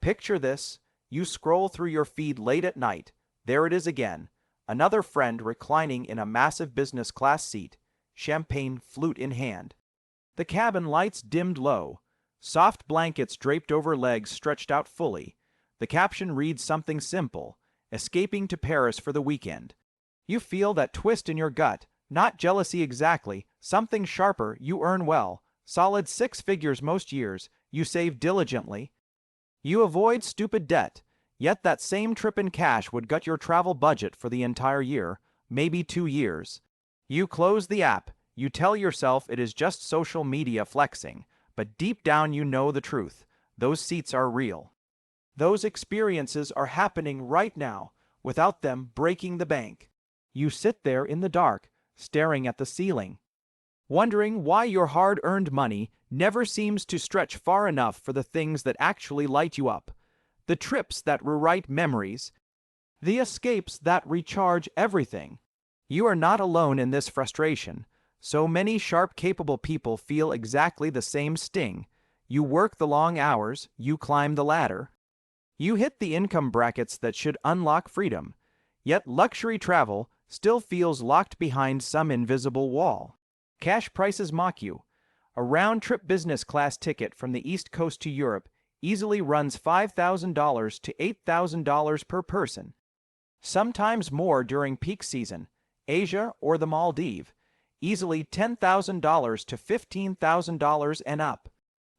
Picture this: you scroll through your feed late at night. There it is again. Another friend reclining in a massive business class seat, champagne flute in hand. The cabin lights dimmed low, soft blankets draped over legs stretched out fully. The caption reads something simple: escaping to Paris for the weekend. You feel that twist in your gut, not jealousy exactly, something sharper. You earn well, solid six figures most years, you save diligently. You avoid stupid debt, yet that same trip in cash would gut your travel budget for the entire year, maybe 2 years. You close the app, you tell yourself it is just social media flexing, but deep down you know the truth. Those seats are real. Those experiences are happening right now, without them breaking the bank. You sit there in the dark, staring at the ceiling, wondering why your hard-earned money never seems to stretch far enough for the things that actually light you up, the trips that rewrite memories, the escapes that recharge everything. You are not alone in this frustration. So many sharp, capable people feel exactly the same sting. You work the long hours, you climb the ladder. You hit the income brackets that should unlock freedom, yet luxury travel still feels locked behind some invisible wall. Cash prices mock you. A round-trip business class ticket from the East Coast to Europe easily runs $5,000 to $8,000 per person, sometimes more during peak season. Asia or the Maldives, easily $10,000 to $15,000 and up.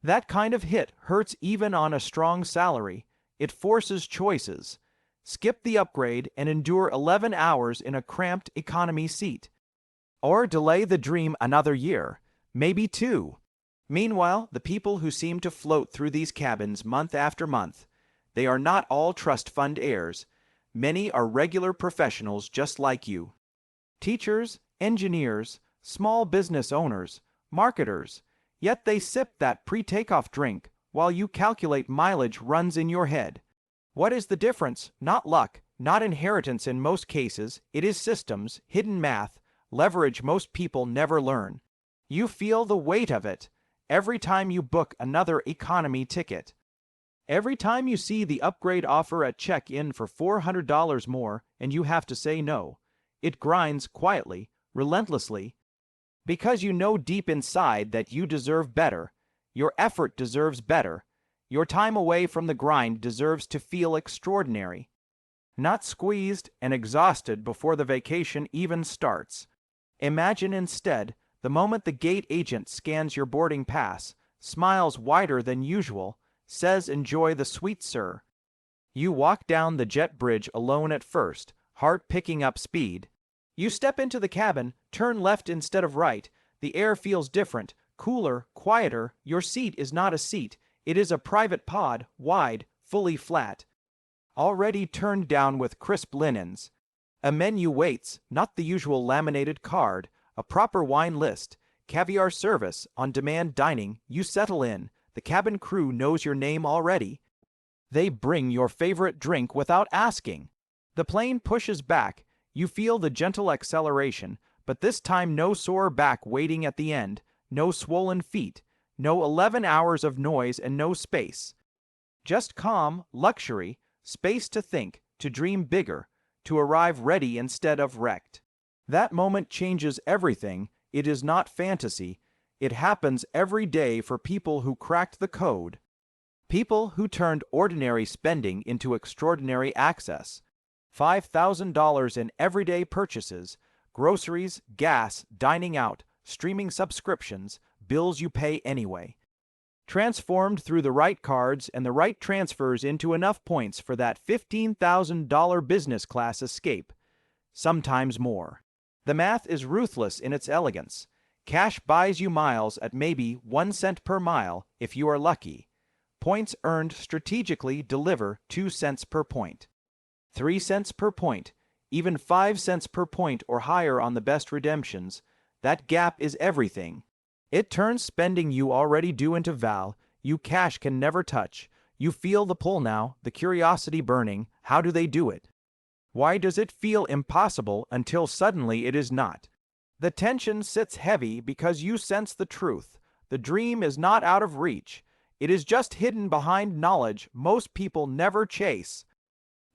That kind of hit hurts even on a strong salary. It forces choices. Skip the upgrade and endure 11 hours in a cramped economy seat. Or delay the dream another year, maybe 2. Meanwhile, the people who seem to float through these cabins month after month, they are not all trust fund heirs. Many are regular professionals just like you. Teachers, engineers, small business owners, marketers, yet they sip that pre-takeoff drink while you calculate mileage runs in your head. What is the difference? Not luck, not inheritance in most cases, it is systems, hidden math, leverage most people never learn. You feel the weight of it every time you book another economy ticket. Every time you see the upgrade offer at check-in for $400 more and you have to say no. It grinds quietly, relentlessly, because you know deep inside that you deserve better. Your effort deserves better. Your time away from the grind deserves to feel extraordinary. Not squeezed and exhausted before the vacation even starts. Imagine instead the moment the gate agent scans your boarding pass, smiles wider than usual, says enjoy the suite, sir. You walk down the jet bridge alone at first, heart picking up speed. You step into the cabin, turn left instead of right. The air feels different, cooler, quieter. Your seat is not a seat. It is a private pod, wide, fully flat, already turned down with crisp linens. A menu waits, not the usual laminated card, a proper wine list, caviar service, on-demand dining. You settle in. The cabin crew knows your name already. They bring your favorite drink without asking. The plane pushes back. You feel the gentle acceleration, but this time no sore back waiting at the end, no swollen feet, no 11 hours of noise and no space. Just calm, luxury, space to think, to dream bigger, to arrive ready instead of wrecked. That moment changes everything. It is not fantasy. It happens every day for people who cracked the code. People who turned ordinary spending into extraordinary access. $5,000 in everyday purchases, groceries, gas, dining out, streaming subscriptions, bills you pay anyway. Transformed through the right cards and the right transfers into enough points for that $15,000 business class escape. Sometimes more. The math is ruthless in its elegance. Cash buys you miles at maybe 1 cent per mile if you are lucky. Points earned strategically deliver 2 cents per point. 3 cents per point, even 5 cents per point or higher on the best redemptions. That gap is everything. It turns spending you already do into val you cash can never touch. You feel the pull now, the curiosity burning. How do they do it? Why does it feel impossible until suddenly it is not? The tension sits heavy because you sense the truth. The dream is not out of reach. It is just hidden behind knowledge most people never chase.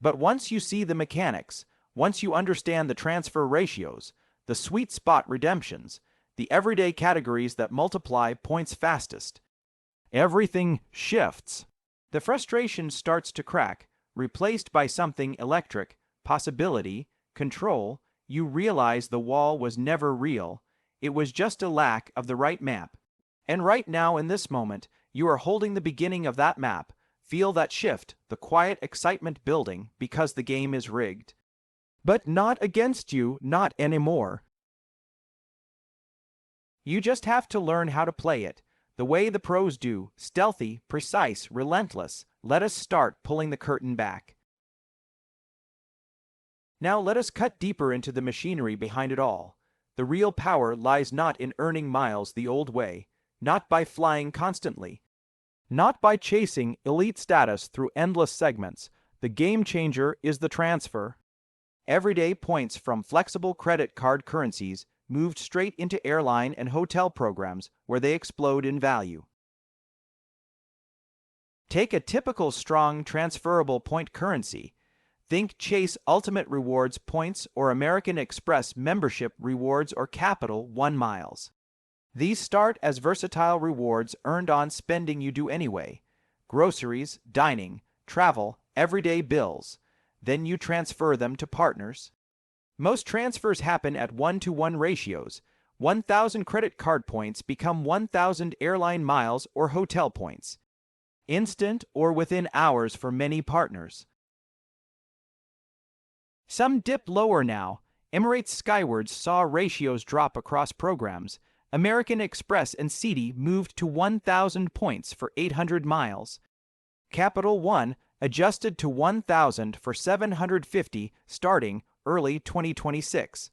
But once you see the mechanics, once you understand the transfer ratios, the sweet spot redemptions, the everyday categories that multiply points fastest, everything shifts. The frustration starts to crack, replaced by something electric, possibility, control. You realize the wall was never real. It was just a lack of the right map. And right now, in this moment, you are holding the beginning of that map. Feel that shift, the quiet excitement building because the game is rigged. But not against you, not anymore. You just have to learn how to play it, the way the pros do, stealthy, precise, relentless. Let us start pulling the curtain back. Now let us cut deeper into the machinery behind it all. The real power lies not in earning miles the old way, not by flying constantly, not by chasing elite status through endless segments. The game changer is the transfer. Everyday points from flexible credit card currencies moved straight into airline and hotel programs where they explode in value. Take a typical strong transferable point currency. Think Chase Ultimate Rewards points or American Express membership rewards or Capital One miles. These start as versatile rewards earned on spending you do anyway. Groceries, dining, travel, everyday bills. Then you transfer them to partners. Most transfers happen at 1-to-1 ratios. 1,000 credit card points become 1,000 airline miles or hotel points. Instant or within hours for many partners. Some dip lower now. Emirates Skywards saw ratios drop across programs. American Express and Citi moved to 1,000 points for 800 miles. Capital One adjusted to 1,000 for 750 starting early 2026.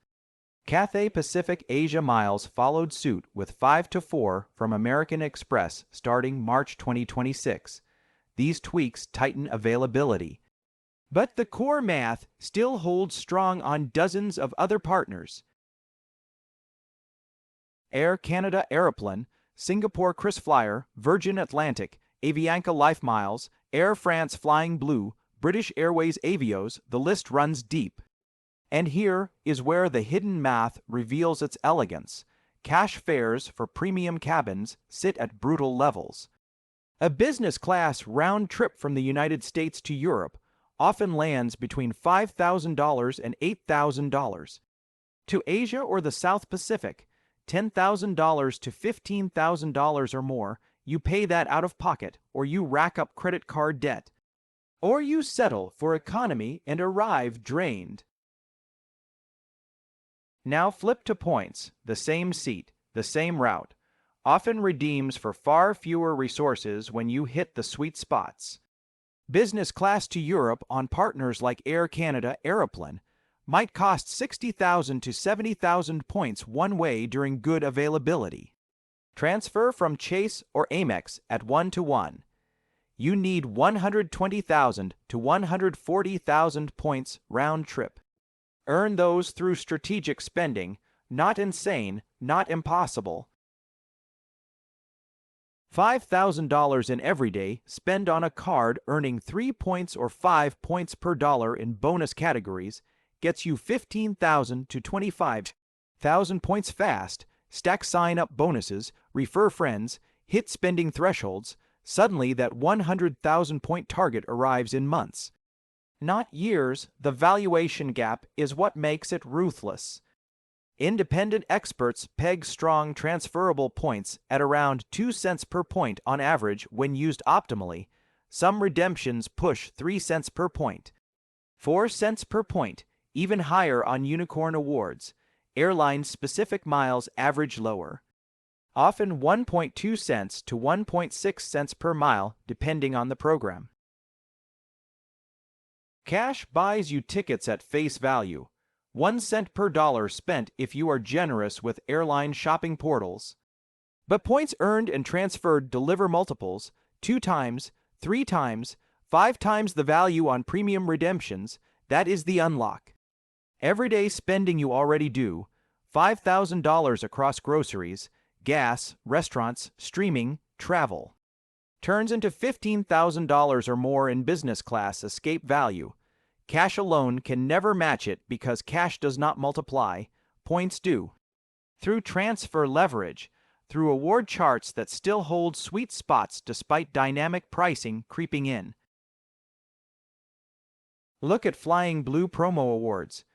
Cathay Pacific Asia miles followed suit with 5-to-4 from American Express starting March 2026. These tweaks tighten availability. But the core math still holds strong on dozens of other partners. Air Canada Aeroplan, Singapore KrisFlyer, Virgin Atlantic, Avianca Life Miles, Air France Flying Blue, British Airways Avios, the list runs deep. And here is where the hidden math reveals its elegance. Cash fares for premium cabins sit at brutal levels. A business class round trip from the United States to Europe often lands between $5,000 and $8,000. To Asia or the South Pacific, $10,000 to $15,000 or more, you pay that out of pocket, or you rack up credit card debt. Or you settle for economy and arrive drained. Now flip to points, the same seat, the same route, often redeems for far fewer resources when you hit the sweet spots. Business class to Europe on partners like Air Canada Aeroplan might cost 60,000 to 70,000 points one way during good availability. Transfer from Chase or Amex at 1-to-1. You need 120,000 to 140,000 points round trip. Earn those through strategic spending, not insane, not impossible. $5,000 in everyday spend on a card earning 3 points or 5 points per dollar in bonus categories gets you 15,000 to 25,000 points fast. Stack sign-up bonuses, refer friends, hit spending thresholds. Suddenly that 100,000 point target arrives in months, not years. The valuation gap is what makes it ruthless. Independent experts peg strong transferable points at around 2 cents per point on average when used optimally. Some redemptions push 3 cents per point, 4 cents per point, even higher on unicorn awards. Airline-specific miles average lower, often 1.2 cents to 1.6 cents per mile depending on the program. Cash buys you tickets at face value. 1 cent per dollar spent if you are generous with airline shopping portals. But points earned and transferred deliver multiples, 2 times, 3 times, 5 times the value on premium redemptions. That is the unlock. Everyday spending you already do, $5,000 across groceries, gas, restaurants, streaming, travel. turns into $15,000 or more in business class escape value. Cash alone can never match it because cash does not multiply, points do. Through transfer leverage, through award charts that still hold sweet spots despite dynamic pricing creeping in. Look at Flying Blue promo awards.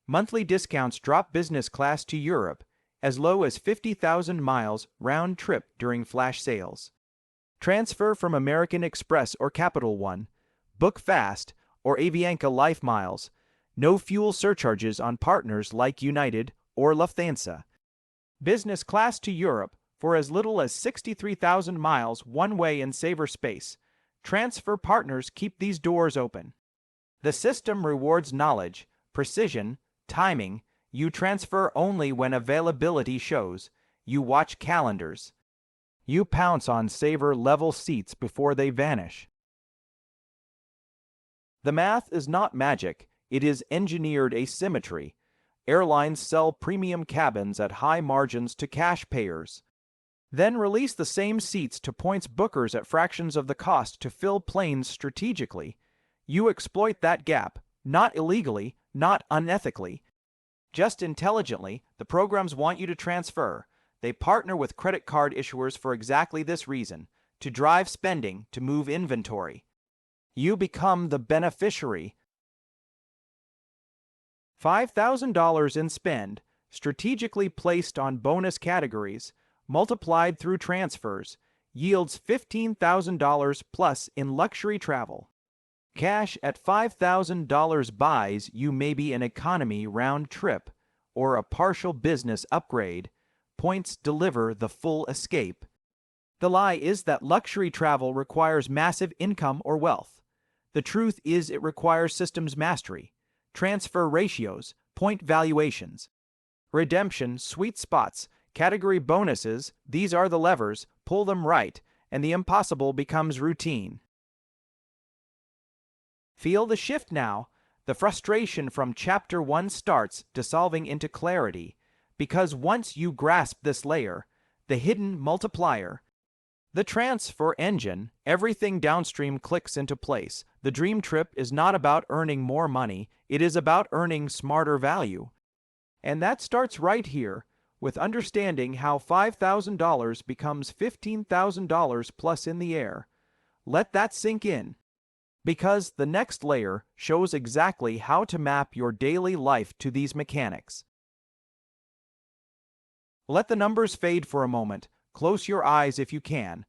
Monthly discounts drop business class to Europe as low as 50,000 miles round trip during flash sales. Transfer from American Express or Capital One, Book Fast, or Avianca Life Miles. No fuel surcharges on partners like United or Lufthansa. Business class to Europe for as little as 63,000 miles one way in saver space. Transfer partners keep these doors open. The system rewards knowledge, precision, timing. You transfer only when availability shows. You watch calendars. You pounce on saver-level seats before they vanish. The math is not magic, it is engineered asymmetry. Airlines sell premium cabins at high margins to cash payers. Then release the same seats to points bookers at fractions of the cost to fill planes strategically. You exploit that gap, not illegally, not unethically. Just intelligently, the programs want you to transfer. They partner with credit card issuers for exactly this reason, to drive spending, to move inventory. You become the beneficiary. $5,000 in spend, strategically placed on bonus categories, multiplied through transfers, yields $15,000 plus in luxury travel. Cash at $5,000 buys you maybe an economy round trip or a partial business upgrade. Points deliver the full escape. The lie is that luxury travel requires massive income or wealth. The truth is it requires systems mastery, transfer ratios, point valuations, redemption, sweet spots, category bonuses. These are the levers, pull them right, and the impossible becomes routine. Feel the shift now. The frustration from Chapter 1 starts dissolving into clarity, because once you grasp this layer, the hidden multiplier, the transfer engine, everything downstream clicks into place. The dream trip is not about earning more money, it is about earning smarter value. And that starts right here, with understanding how $5,000 becomes $15,000 plus in the air. Let that sink in, because the next layer shows exactly how to map your daily life to these mechanics. Let the numbers fade for a moment. Close your eyes if you can.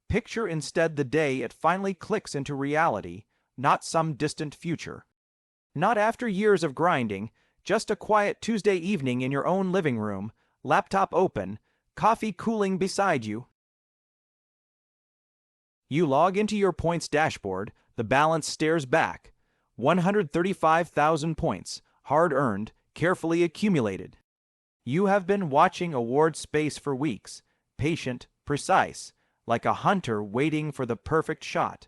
Picture instead the day it finally clicks into reality, not some distant future. Not after years of grinding, just a quiet Tuesday evening in your own living room, laptop open, coffee cooling beside you. You log into your points dashboard, the balance stares back. 135,000 points, hard-earned, carefully accumulated. You have been watching award space for weeks, patient, precise, like a hunter waiting for the perfect shot.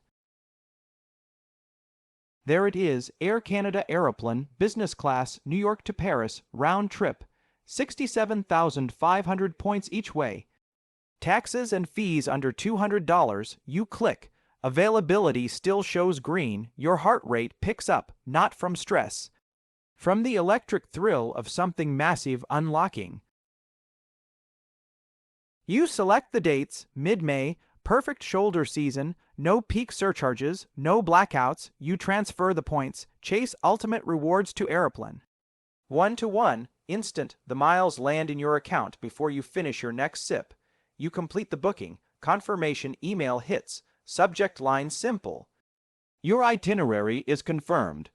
There it is, Air Canada Aeroplan, business class, New York to Paris, round trip, 67,500 points each way. Taxes and fees under $200, you click. Availability still shows green, your heart rate picks up, not from stress. From the electric thrill of something massive unlocking. You select the dates, mid-May, perfect shoulder season, no peak surcharges, no blackouts, you transfer the points, chase ultimate rewards to Aeroplan. 1-to-1, instant, the miles land in your account before you finish your next sip. You complete the booking, confirmation email hits, subject line simple. Your itinerary is confirmed.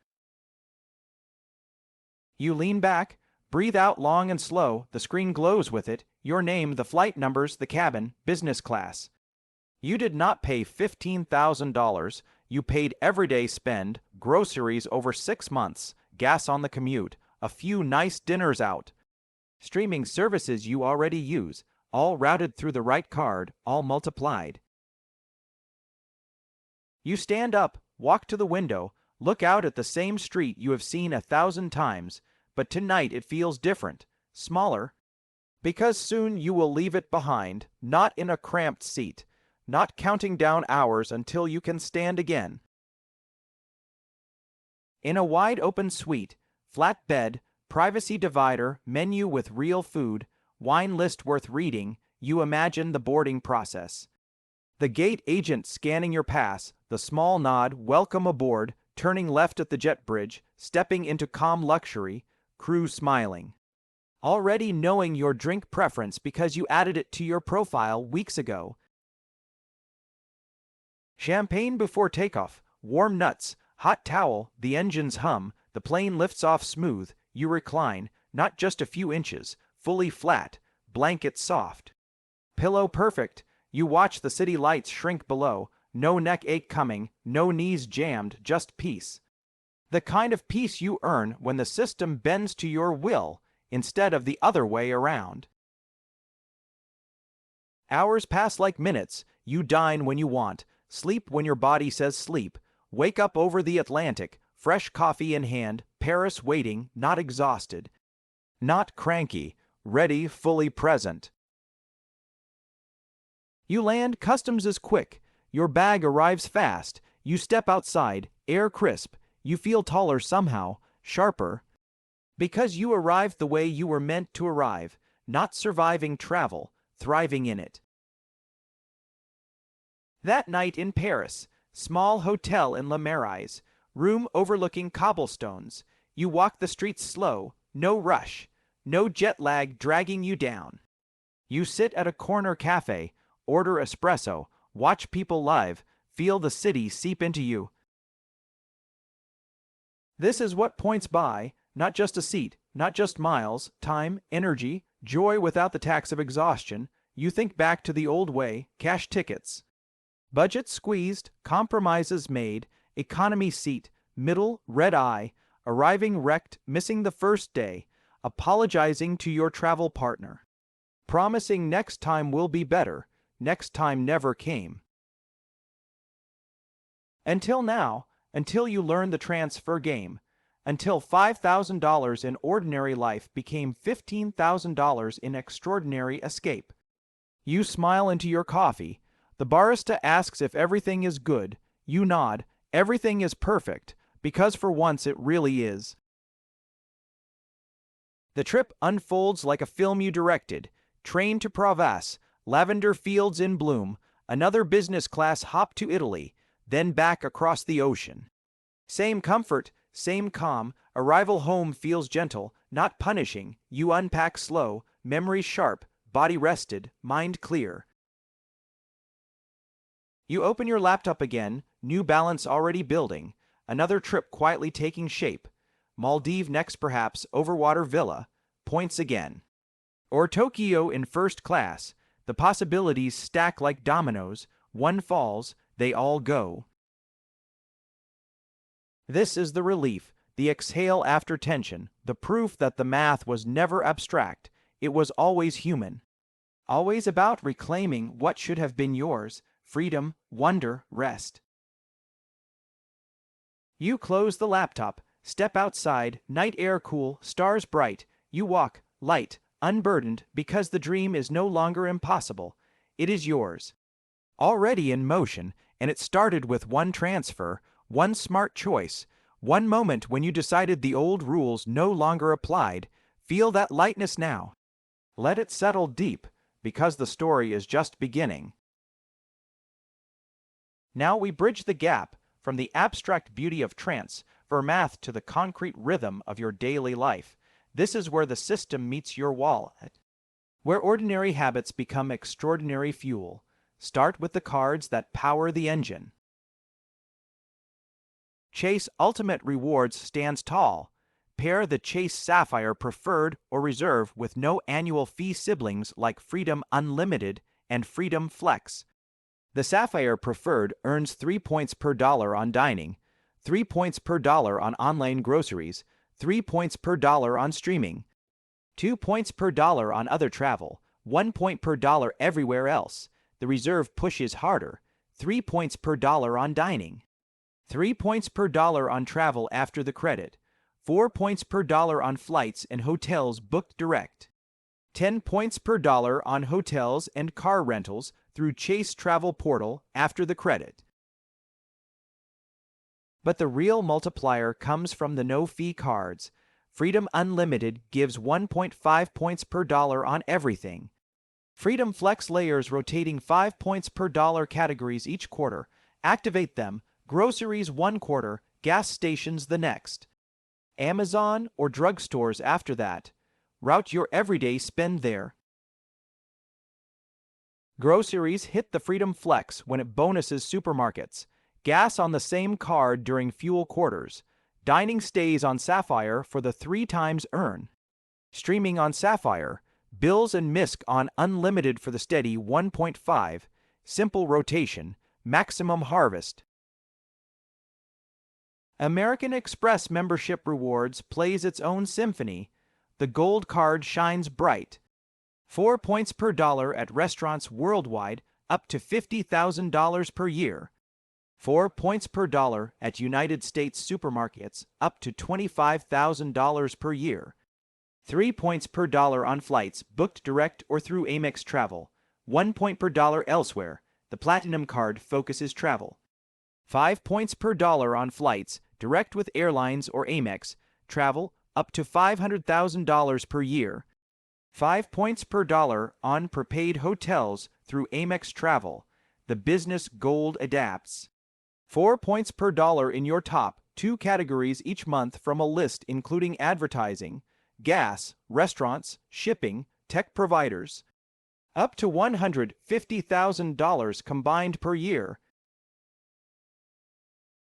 You lean back, breathe out long and slow, the screen glows with it, your name, the flight numbers, the cabin, business class. You did not pay $15,000, you paid everyday spend, groceries over 6 months, gas on the commute, a few nice dinners out. Streaming services you already use, all routed through the right card, all multiplied. You stand up, walk to the window, look out at the same street you have seen 1,000 times, but tonight it feels different, smaller, because soon you will leave it behind, not in a cramped seat, not counting down hours until you can stand again. In a wide-open suite, flat bed, privacy divider, menu with real food, wine list worth reading, you imagine the boarding process. The gate agent scanning your pass, the small nod, welcome aboard, turning left at the jet bridge, stepping into calm luxury, crew smiling. Already knowing your drink preference because you added it to your profile weeks ago. Champagne before takeoff, warm nuts, hot towel, the engines hum, the plane lifts off smooth, you recline, not just a few inches, fully flat, blanket soft. Pillow perfect, you watch the city lights shrink below, no neck ache coming, no knees jammed, just peace. The kind of peace you earn when the system bends to your will instead of the other way around. Hours pass like minutes, you dine when you want, sleep when your body says sleep, wake up over the Atlantic, fresh coffee in hand, Paris waiting, not exhausted. Not cranky, ready, fully present. You land, customs is quick, your bag arrives fast, you step outside, air crisp, you feel taller somehow, sharper. Because you arrived the way you were meant to arrive, not surviving travel, thriving in it. That night in Paris, small hotel in Le Marais, room overlooking cobblestones, you walk the streets slow, no rush, no jet lag dragging you down. You sit at a corner cafe, order espresso, watch people live, feel the city seep into you. This is what points buy, not just a seat, not just miles, time, energy, joy without the tax of exhaustion. You think back to the old way, cash tickets. Budget squeezed, compromises made, economy seat, middle, red eye, arriving wrecked, missing the first day, apologizing to your travel partner. Promising next time will be better, next time never came. Until now, until you learn the transfer game, until $5,000 in ordinary life became $15,000 in extraordinary escape. You smile into your coffee. The barista asks if everything is good. You nod. Everything is perfect, because for once it really is. The trip unfolds like a film you directed. Train to Provence, lavender fields in bloom, another business class hop to Italy, then back across the ocean. Same comfort, same calm, arrival home feels gentle, not punishing, you unpack slow, memory sharp, body rested, mind clear. You open your laptop again, new balance already building, another trip quietly taking shape. Maldives next perhaps, overwater villa, points again. Or Tokyo in first class, the possibilities stack like dominoes, one falls, they all go. This is the relief, the exhale after tension, the proof that the math was never abstract, it was always human. Always about reclaiming what should have been yours, freedom, wonder, rest. You close the laptop, step outside, night air cool, stars bright, you walk, light, unburdened, because the dream is no longer impossible, it is yours. Already in motion, and it started with one transfer, one smart choice, one moment when you decided the old rules no longer applied. Feel that lightness now. Let it settle deep, because the story is just beginning. Now we bridge the gap from the abstract beauty of trance for math to the concrete rhythm of your daily life. This is where the system meets your wallet, where ordinary habits become extraordinary fuel. Start with the cards that power the engine. Chase Ultimate Rewards stands tall. Pair the Chase Sapphire Preferred or Reserve with no annual fee siblings like Freedom Unlimited and Freedom Flex. The Sapphire Preferred earns 3 points per dollar on dining, 3 points per dollar on online groceries, 3 points per dollar on streaming, 2 points per dollar on other travel, 1 point per dollar everywhere else. The Reserve pushes harder, 3 points per dollar on dining, 3 points per dollar on travel after the credit, 4 points per dollar on flights and hotels booked direct, 10 points per dollar on hotels and car rentals through Chase Travel Portal after the credit. But the real multiplier comes from the no-fee cards. Freedom Unlimited gives 1.5 points per dollar on everything. Freedom Flex layers rotating 5 points per dollar categories each quarter. Activate them. Groceries 1 quarter, gas stations the next. Amazon or drugstores after that. Route your everyday spend there. Groceries hit the Freedom Flex when it bonuses supermarkets. Gas on the same card during fuel quarters. Dining stays on Sapphire for the 3 times earn. Streaming on Sapphire. Bills and MISC on Unlimited for the steady 1.5. Simple rotation. Maximum harvest. American Express membership rewards plays its own symphony. The gold card shines bright. 4 points per dollar at restaurants worldwide, up to $50,000 per year. 4 points per dollar at United States supermarkets, up to $25,000 per year. 3 points per dollar on flights booked direct or through Amex Travel. 1 point per dollar elsewhere. The Platinum Card focuses travel. 5 points per dollar on flights direct with airlines or Amex Travel, up to $500,000 per year. 5 points per dollar on prepaid hotels through Amex Travel. The Business Gold adapts. 4 points per dollar in your top 2 categories each month from a list including advertising, gas, restaurants, shipping, tech providers. Up to $150,000 combined per year.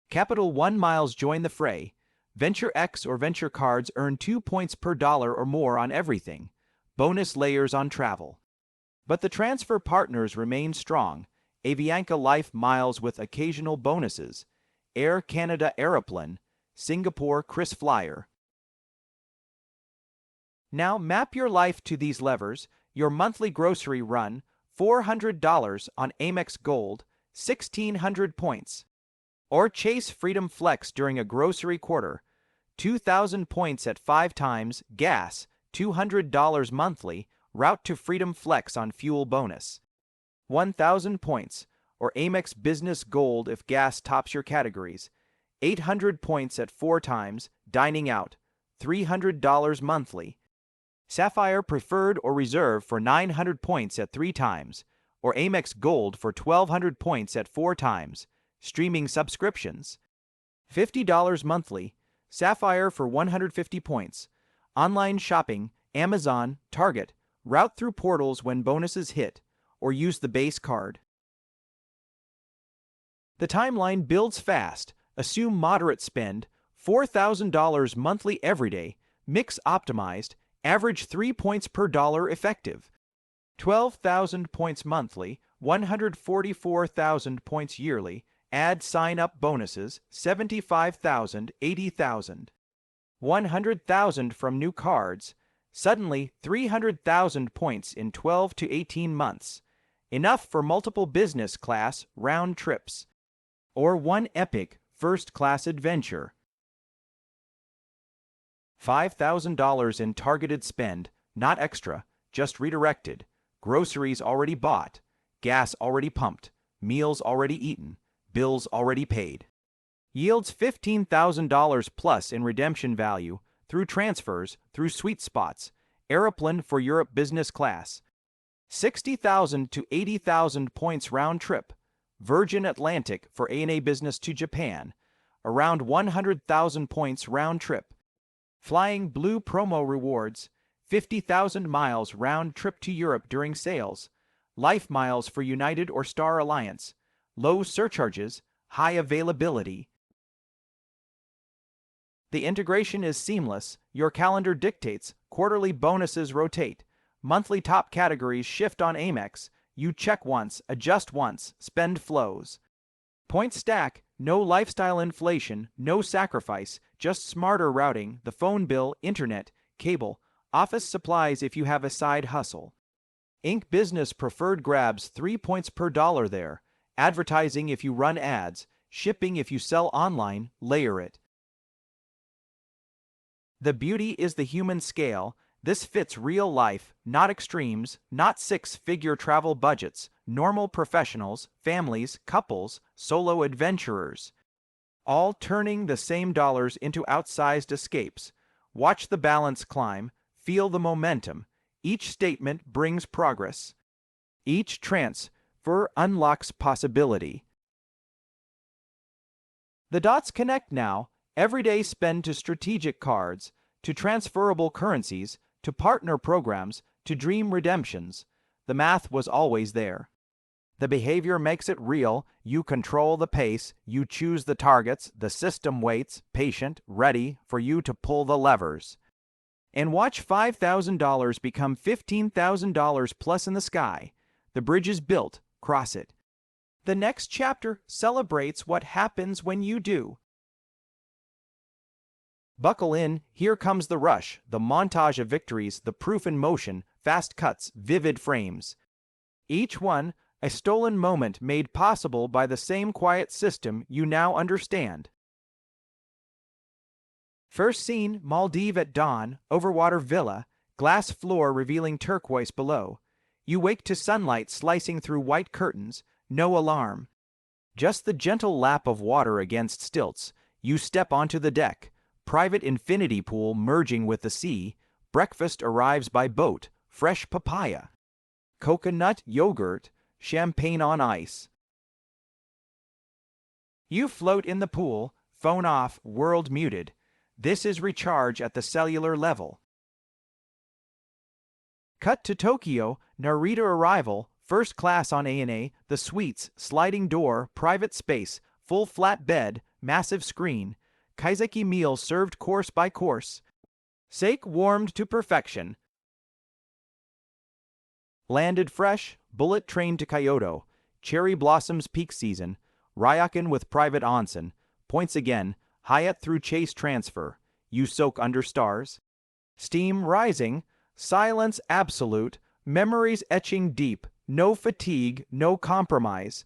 Capital One miles join the fray. Venture X or Venture cards earn 2 points per dollar or more on everything. Bonus layers on travel. But the transfer partners remain strong. Avianca Life miles with occasional bonuses. Air Canada Aeroplan, Singapore Kris Flyer. Now map your life to these levers. Your monthly grocery run, $400 on Amex Gold, 1,600 points. Or Chase Freedom Flex during a grocery quarter, 2,000 points at 5 times, gas, $200 monthly, route to Freedom Flex on fuel bonus. 1,000 points, or Amex Business Gold if gas tops your categories. 800 points at 4 times, dining out, $300 monthly. Sapphire Preferred or Reserve for 900 points at 3 times, or Amex Gold for 1,200 points at 4 times. Streaming subscriptions. $50 monthly. Sapphire for 150 points. Online shopping, Amazon, Target. Route through portals when bonuses hit, or use the base card. The timeline builds fast. Assume moderate spend, $4,000 monthly everyday, mix optimized, average 3 points per dollar effective. 12,000 points monthly, 144,000 points yearly, add sign-up bonuses, 75,000, 80,000. 100,000 from new cards, suddenly 300,000 points in 12 to 18 months. Enough for multiple business class round trips. Or one epic first-class adventure. $5,000 in targeted spend, not extra, just redirected. Groceries already bought, gas already pumped, meals already eaten, bills already paid. Yields $15,000 plus in redemption value through transfers through sweet spots. Aeroplan for Europe business class. 60,000 to 80,000 points round trip. Virgin Atlantic for ANA business to Japan. Around 100,000 points round trip. Flying Blue promo rewards. 50,000 miles round trip to Europe during sales. Life miles for United or Star Alliance. Low surcharges, high availability. The integration is seamless. Your calendar dictates. Quarterly bonuses rotate. Monthly top categories shift on Amex. You check once, adjust once, spend flows. Points stack, no lifestyle inflation, no sacrifice, just smarter routing, the phone bill, internet, cable, office supplies if you have a side hustle. Inc. Business Preferred grabs 3 points per dollar there. Advertising if you run ads, shipping if you sell online, layer it. The beauty is the human scale. This fits real life, not extremes, not six-figure travel budgets, normal professionals, families, couples, solo adventurers, all turning the same dollars into outsized escapes. Watch the balance climb, feel the momentum. Each statement brings progress. Each transfer unlocks possibility. The dots connect now. Everyday spend to strategic cards, to transferable currencies, to partner programs, to dream redemptions. The math was always there. The behavior makes it real. You control the pace, you choose the targets, the system waits, patient, ready for you to pull the levers. And watch $5,000 become $15,000 plus in the sky. The bridge is built, cross it. The next chapter celebrates what happens when you do. Buckle in, here comes the rush, the montage of victories, the proof in motion, fast cuts, vivid frames. Each one, a stolen moment made possible by the same quiet system you now understand. First scene, Maldives at dawn, overwater villa, glass floor revealing turquoise below. You wake to sunlight slicing through white curtains, no alarm. Just the gentle lap of water against stilts. You step onto the deck. Private infinity pool merging with the sea. Breakfast arrives by boat. Fresh papaya. Coconut yogurt. Champagne on ice. You float in the pool. Phone off. World muted. This is recharge at the cellular level. Cut to Tokyo. Narita arrival. First class on ANA. The suites. Sliding door. Private space. Full flat bed. Massive screen. Kaiseki meal served course by course. Sake warmed to perfection. Landed fresh, bullet train to Kyoto. Cherry blossoms peak season. Ryokan with private onsen. Points again. Hyatt through Chase transfer. You soak under stars. Steam rising. Silence absolute. Memories etching deep. No fatigue, no compromise.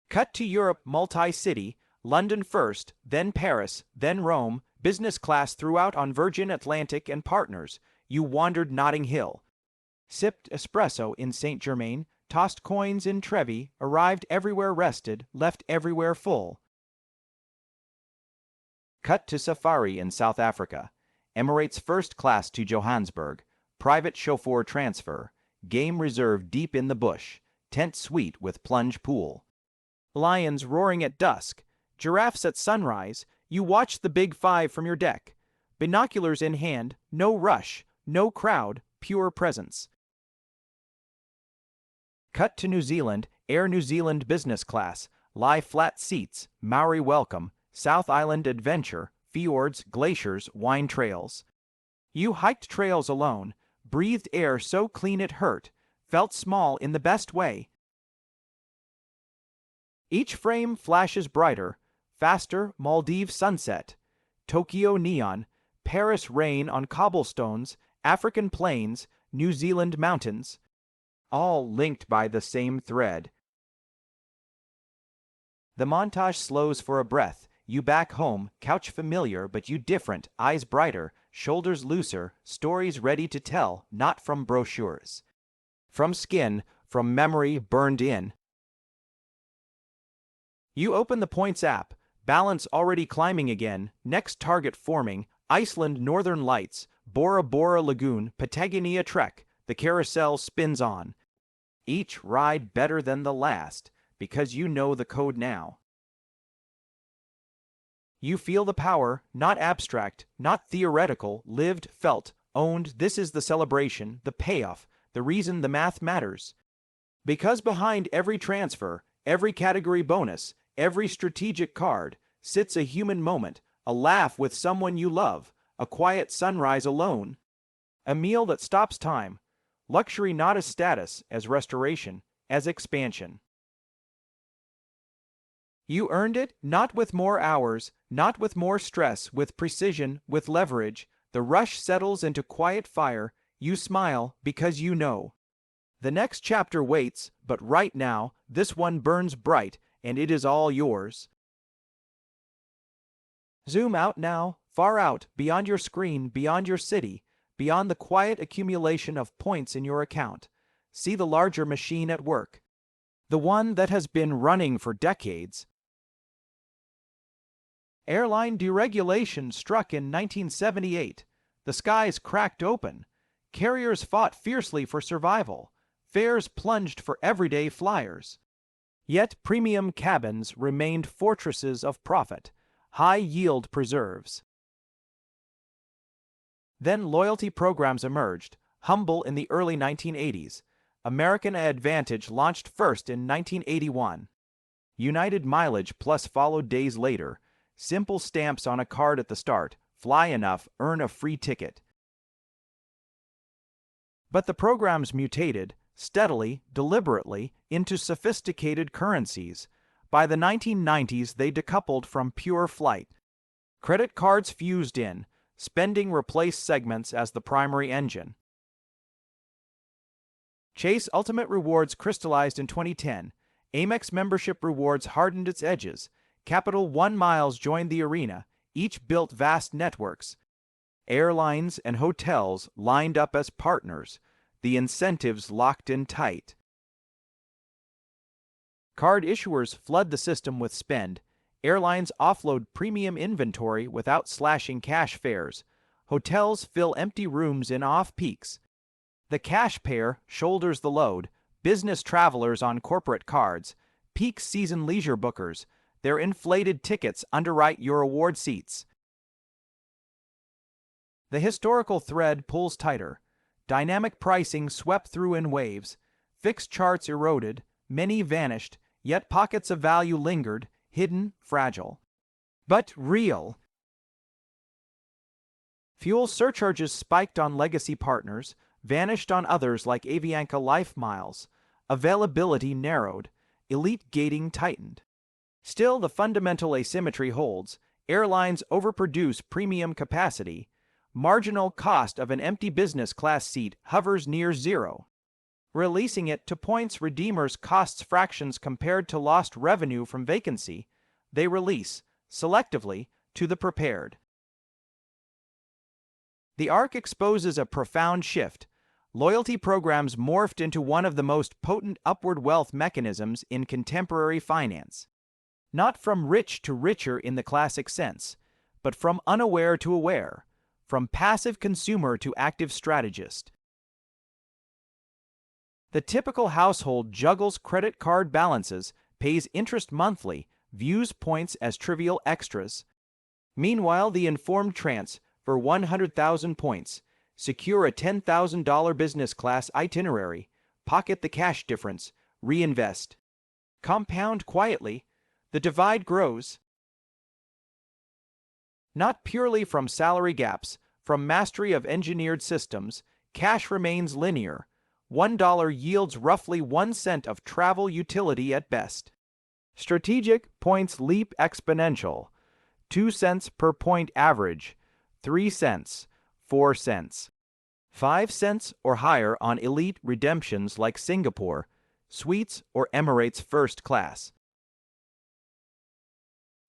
Cut to Europe multi-city. London first, then Paris, then Rome, business class throughout on Virgin Atlantic and partners. You wandered Notting Hill. Sipped espresso in Saint Germain, tossed coins in Trevi, arrived everywhere rested, left everywhere full. Cut to safari in South Africa. Emirates first class to Johannesburg. Private chauffeur transfer. Game reserve deep in the bush. Tent suite with plunge pool. Lions roaring at dusk. Giraffes at sunrise. You watch the Big Five from your deck. Binoculars in hand, no rush, no crowd, pure presence. Cut to New Zealand, Air New Zealand business class. Lie flat seats, Maori welcome, South Island adventure, fjords, glaciers, wine trails. You hiked trails alone, breathed air so clean it hurt, felt small in the best way. Each frame flashes brighter, faster Maldives sunset, Tokyo neon, Paris rain on cobblestones, African plains, New Zealand mountains, all linked by the same thread. The montage slows for a breath. You back home, couch familiar but you different, eyes brighter, shoulders looser, stories ready to tell, not from brochures. From skin, from memory burned in. You open the Points app, balance already climbing again, next target forming, Iceland Northern Lights, Bora Bora Lagoon, Patagonia Trek, the carousel spins on. Each ride better than the last, because you know the code now. You feel the power, not abstract, not theoretical, lived, felt, owned. This is the celebration, the payoff, the reason the math matters. Because behind every transfer, every category bonus, every strategic card, sits a human moment, a laugh with someone you love, a quiet sunrise alone, a meal that stops time, luxury not as status, as restoration, as expansion. You earned it, not with more hours, not with more stress, with precision, with leverage. The rush settles into quiet fire. You smile because you know. The next chapter waits, but right now, this one burns bright, and it is all yours. Zoom out now, far out, beyond your screen, beyond your city, beyond the quiet accumulation of points in your account. See the larger machine at work. The one that has been running for decades. Airline deregulation struck in 1978. The skies cracked open. Carriers fought fiercely for survival. Fares plunged for everyday flyers. Yet premium cabins remained fortresses of profit, high-yield preserves. Then loyalty programs emerged, humble in the early 1980s. American Advantage launched first in 1981. United Mileage Plus followed days later. Simple stamps on a card at the start. Fly enough, earn a free ticket. But the programs mutated, steadily, deliberately, into sophisticated currencies. By the 1990s, they decoupled from pure flight. Credit cards fused in. Spending replaced segments as the primary engine. Chase Ultimate Rewards crystallized in 2010. Amex membership rewards hardened its edges. Capital One Miles joined the arena. Each built vast networks. Airlines and hotels lined up as partners. The incentives locked in tight. Card issuers flood the system with spend. Airlines offload premium inventory without slashing cash fares. Hotels fill empty rooms in off-peaks. The cash payer shoulders the load. Business travelers on corporate cards. Peak season leisure bookers. Their inflated tickets underwrite your award seats. The historical thread pulls tighter. Dynamic pricing swept through in waves. Fixed charts eroded. Many vanished, yet pockets of value lingered. Hidden, fragile, but real. Fuel surcharges spiked on legacy partners, vanished on others like Avianca Life Miles. Availability narrowed, elite gating tightened. Still, the fundamental asymmetry holds. Airlines overproduce premium capacity. Marginal cost of an empty business class seat hovers near zero. Releasing it to points redeemers costs fractions compared to lost revenue from vacancy. They release, selectively, to the prepared. The arc exposes a profound shift. Loyalty programs morphed into one of the most potent upward wealth mechanisms in contemporary finance. Not from rich to richer in the classic sense, but from unaware to aware, from passive consumer to active strategist. The typical household juggles credit card balances, pays interest monthly, views points as trivial extras. Meanwhile, the informed trance, for 100,000 points, secure a $10,000 business class itinerary, pocket the cash difference, reinvest. Compound quietly, the divide grows. Not purely from salary gaps, from mastery of engineered systems, cash remains linear. $1 yields roughly 1 cent of travel utility at best. Strategic points leap exponential. 2 cents per point average. 3 cents. 4 cents. 5 cents or higher on elite redemptions like Singapore, Suites or Emirates First Class.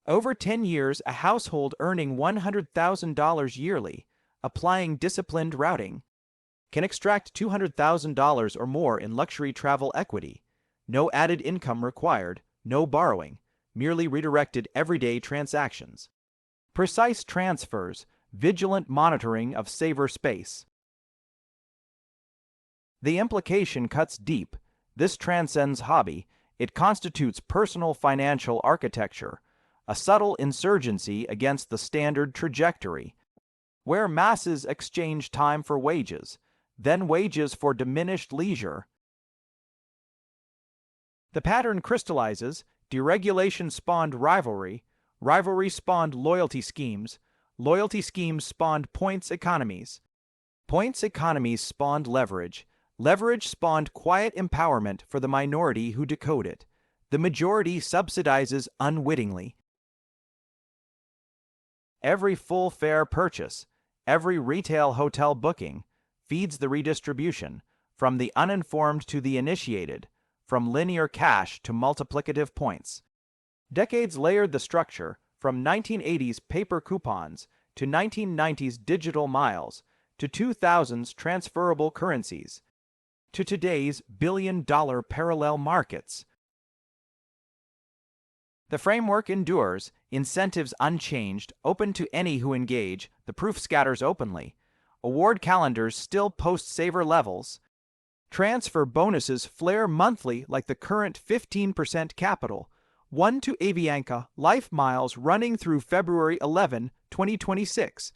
Over 10 years, a household earning $100,000 yearly, applying disciplined routing, can extract $200,000 or more in luxury travel equity. No added income required, no borrowing, merely redirected everyday transactions. Precise transfers, vigilant monitoring of saver space. The implication cuts deep. This transcends hobby. It constitutes personal financial architecture, a subtle insurgency against the standard trajectory, where masses exchange time for wages, then wages for diminished leisure. The pattern crystallizes. Deregulation spawned rivalry, rivalry spawned loyalty schemes spawned points economies. Points economies spawned leverage, leverage spawned quiet empowerment for the minority who decode it. The majority subsidizes unwittingly. Every full fare purchase, every retail hotel booking, feeds the redistribution, from the uninformed to the initiated, from linear cash to multiplicative points. Decades layered the structure, from 1980s paper coupons, to 1990's digital miles, to 2000's transferable currencies, to today's billion-dollar parallel markets. The framework endures, incentives unchanged, open to any who engage, the proof scatters openly. Award calendars still post saver levels. Transfer bonuses flare monthly like the current 15% capital. 1 to Avianca, life miles running through February 11, 2026.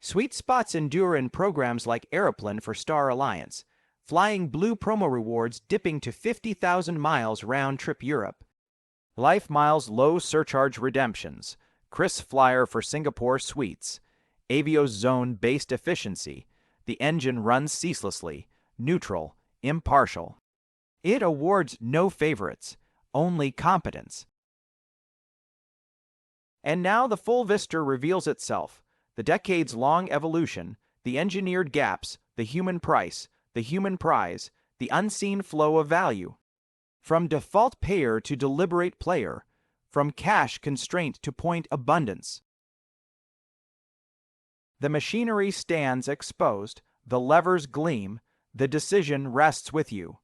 Sweet spots endure in programs like Aeroplan for Star Alliance. Flying Blue promo rewards dipping to 50,000 miles round-trip Europe. Life Miles low surcharge redemptions. Chris Flyer for Singapore Suites. Avios zone-based efficiency. The engine runs ceaselessly, neutral, impartial. It awards no favorites, only competence. And now the full vista reveals itself. The decades-long evolution, the engineered gaps, the human price, the human prize, the unseen flow of value. From default payer to deliberate player, from cash constraint to point abundance. The machinery stands exposed, the levers gleam, the decision rests with you.